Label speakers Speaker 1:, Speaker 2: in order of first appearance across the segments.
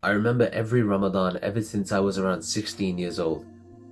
Speaker 1: I remember every Ramadan ever since I was around 16 years old.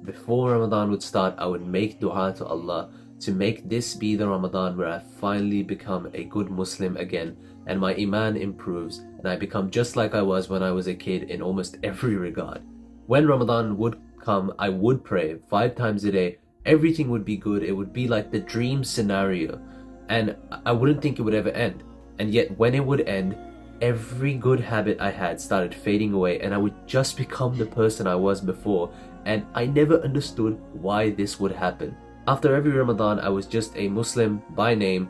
Speaker 1: Before Ramadan would start, I would make dua to Allah to make this be the Ramadan where I finally become a good Muslim again and my Iman improves and I become just like I was when I was a kid in almost every regard. When Ramadan would come, I would pray 5 times a day. Everything would be good. It would be like the dream scenario. And I wouldn't think it would ever end. And yet, when it would end, every good habit I had started fading away and I would just become the person I was before. And I never understood why this would happen. After every Ramadan, I was just a Muslim by name,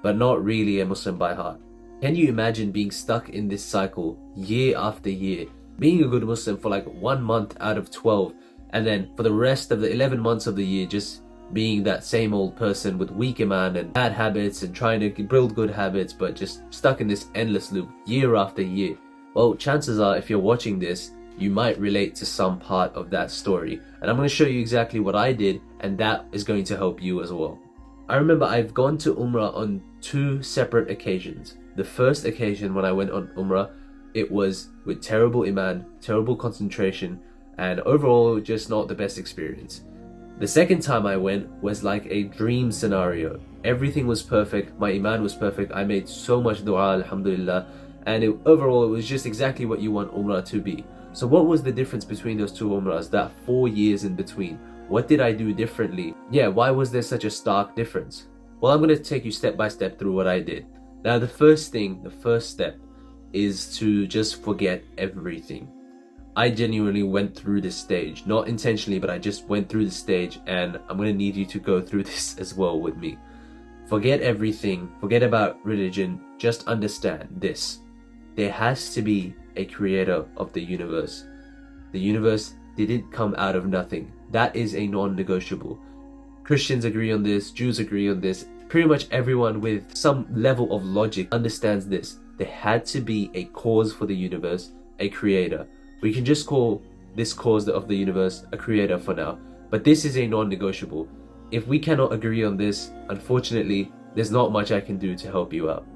Speaker 1: but not really a Muslim by heart. Can you imagine being stuck in this cycle year after year? Being a good Muslim for like 1 month out of 12, and then for the rest of the 11 months of the year, just being that same old person with weak iman and bad habits and trying to build good habits, but just stuck in this endless loop year after year. Well, chances are if you're watching this, you might relate to some part of that story. And I'm going to show you exactly what I did, and that is going to help you as well. I remember I've gone to Umrah on 2 separate occasions. The first occasion when I went on Umrah, it was with terrible iman, terrible concentration, and overall just not the best experience. The second time I went was like a dream scenario. Everything was perfect, my iman was perfect, I made so much dua, alhamdulillah, and overall it was just exactly what you want Umrah to be. So what was the difference between those 2 Umrahs, that 4 years in between? What did I do differently? Yeah, why was there such a stark difference? Well, I'm going to take you step by step through what I did. Now the first step is to just forget everything. I genuinely went through this stage, not intentionally, but I just went through the stage, and I'm going to need you to go through this as well with me. Forget everything, forget about religion, just understand this. There has to be a creator of the universe. The universe didn't come out of nothing. That is a non-negotiable. Christians agree on this, Jews agree on this. Pretty much everyone with some level of logic understands this. There had to be a cause for the universe, a creator. We can just call this cause of the universe a creator for now, but this is a non-negotiable. If we cannot agree on this, unfortunately, there's not much I can do to help you out.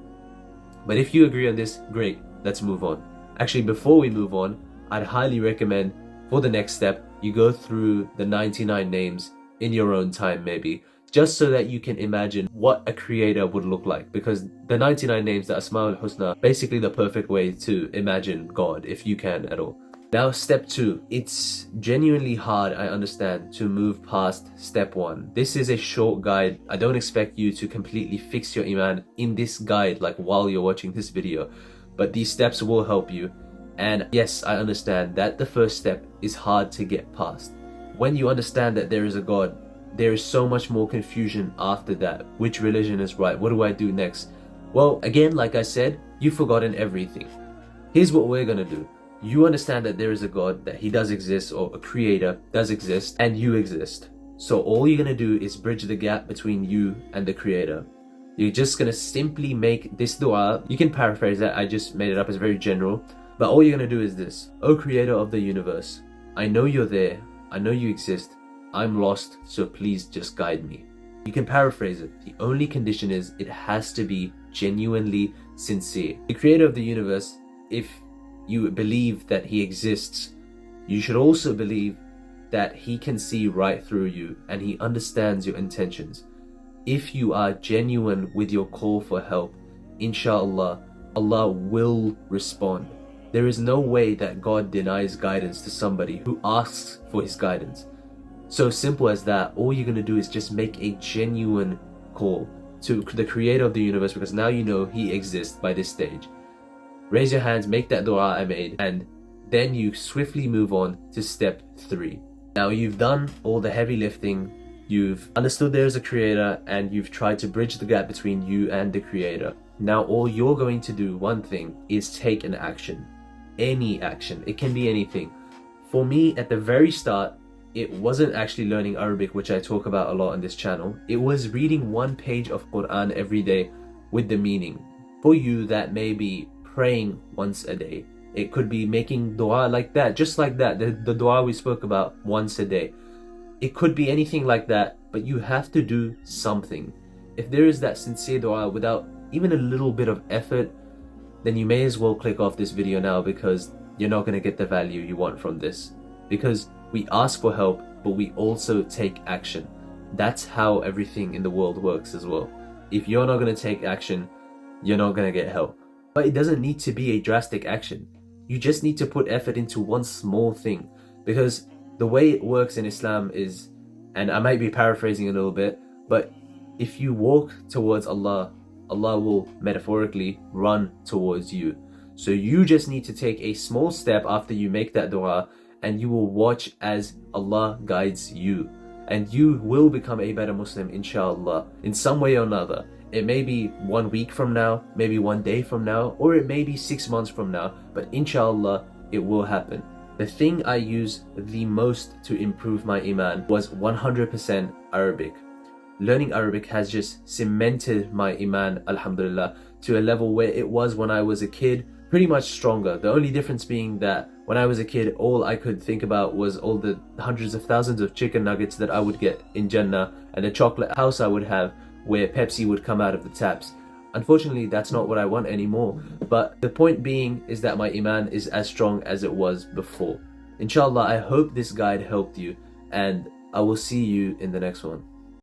Speaker 1: But if you agree on this, great, let's move on. Actually, before we move on, I'd highly recommend for the next step, you go through the 99 names in your own time maybe, just so that you can imagine what a creator would look like, because the 99 names, the Asma'ul Husna, basically the perfect way to imagine God if you can at all. Now step 2, it's genuinely hard, I understand, to move past step 1. This is a short guide. I don't expect you to completely fix your iman in this guide like while you're watching this video, but these steps will help you. And yes, I understand that the first step is hard to get past. When you understand that there is a God, there is so much more confusion after that. Which religion is right? What do I do next? Well, again, like I said, you've forgotten everything. Here's what we're gonna do. You understand that there is a God, that he does exist, or a creator does exist, and you exist. So all you're gonna do is bridge the gap between you and the creator. You're just gonna simply make this dua. You can paraphrase that, I just made it up, it's very general. But all you're gonna do is this. O creator of the universe, I know you're there, I know you exist, I'm lost, so please just guide me. You can paraphrase it. The only condition is it has to be genuinely sincere. The creator of the universe, if you believe that he exists, you should also believe that he can see right through you and he understands your intentions. If you are genuine with your call for help, inshallah, Allah will respond. There is no way that God denies guidance to somebody who asks for his guidance. So simple as that. All you're going to do is just make a genuine call to the creator of the universe, because now you know he exists by this stage. Raise your hands, make that dua I made, and then you swiftly move on to step 3. Now you've done all the heavy lifting, you've understood there is a creator, and you've tried to bridge the gap between you and the creator. Now all you're going to do, one thing, is take an action. Any action. It can be anything. For me, at the very start, it wasn't actually learning Arabic, which I talk about a lot on this channel. It was reading 1 page of Quran every day with the meaning. For you, that may be praying once a day. It could be making dua like that, just like that, the dua we spoke about once a day. It could be anything like that, but you have to do something. If there is that sincere dua without even a little bit of effort, then you may as well click off this video now, because you're not going to get the value you want from this. Because we ask for help, but we also take action. That's how everything in the world works as well. If you're not going to take action, you're not going to get help. But it doesn't need to be a drastic action. You just need to put effort into one small thing. Because the way it works in Islam is, and I might be paraphrasing a little bit, but if you walk towards Allah, Allah will metaphorically run towards you. So you just need to take a small step after you make that dua, and you will watch as Allah guides you. And you will become a better Muslim, inshallah, in some way or another. It may be 1 week from now, maybe 1 day from now, or it may be 6 months from now, but inshallah, it will happen. The thing I used the most to improve my Iman was 100% Arabic. Learning Arabic has just cemented my Iman, alhamdulillah, to a level where it was when I was a kid, pretty much stronger. The only difference being that when I was a kid, all I could think about was all the hundreds of thousands of chicken nuggets that I would get in Jannah and the chocolate house I would have where Pepsi would come out of the taps. Unfortunately, that's not what I want anymore. But the point being is that my Iman is as strong as it was before. Inshallah, I hope this guide helped you, and I will see you in the next one.